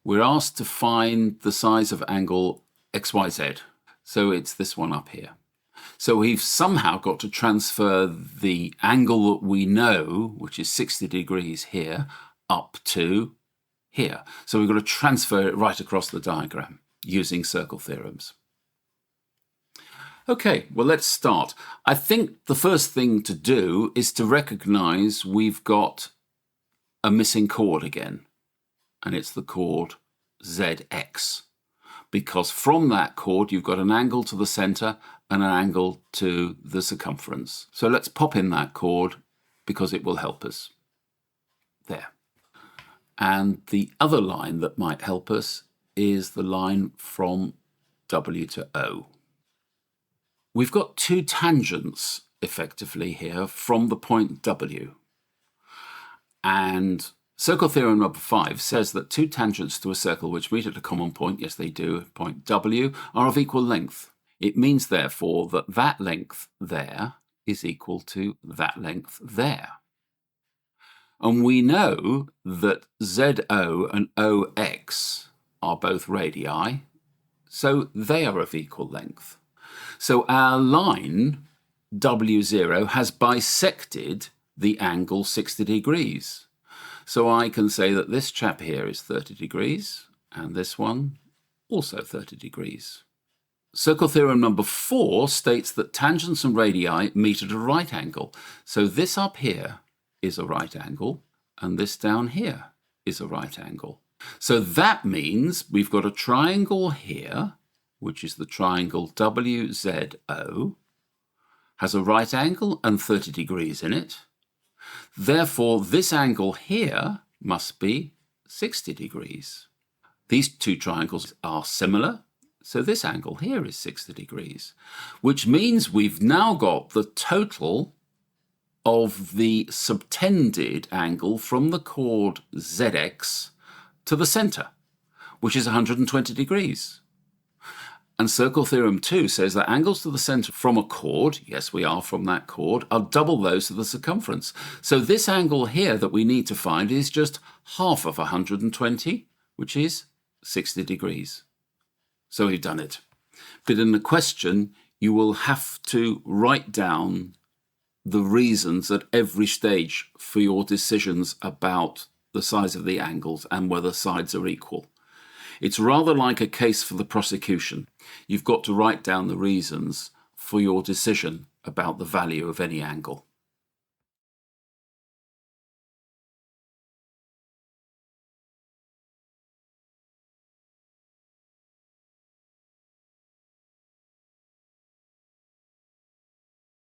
we're asked to find the size of angle XYZ. So it's this one up here. So we've somehow got to transfer the angle that we know, which is 60 degrees here, up to here. So we've got to transfer it right across the diagram using circle theorems. Okay, well, let's start. I think the first thing to do is to recognize we've got a missing chord again, and it's the chord ZX, because from that chord you've got an angle to the center and an angle to the circumference. So let's pop in that chord because it will help us. There. And the other line that might help us is the line from W to O. We've got two tangents effectively here from the point W. And circle theorem number 5 says that two tangents to a circle which meet at a common point, yes they do, point W, are of equal length. It means therefore that that length there is equal to that length there. And we know that ZO and OX are both radii, so they are of equal length. So our line W0 has bisected the angle 60 degrees. So I can say that this chap here is 30 degrees and this one also 30 degrees. Circle theorem number 4 states that tangents and radii meet at a right angle. So this up here is a right angle and this down here is a right angle. So that means we've got a triangle here, which is the triangle WZO, has a right angle and 30 degrees in it. Therefore, this angle here must be 60 degrees. These two triangles are similar, so this angle here is 60 degrees, which means we've now got the total of the subtended angle from the chord ZX to the center, which is 120 degrees. And circle theorem 2 says that angles to the center from a chord, yes we are from that chord, are double those to the circumference. So this angle here that we need to find is just half of 120, which is 60 degrees. So we've done it. But in the question, you will have to write down the reasons at every stage for your decisions about the size of the angles and whether sides are equal. It's rather like a case for the prosecution. You've got to write down the reasons for your decision about the value of any angle.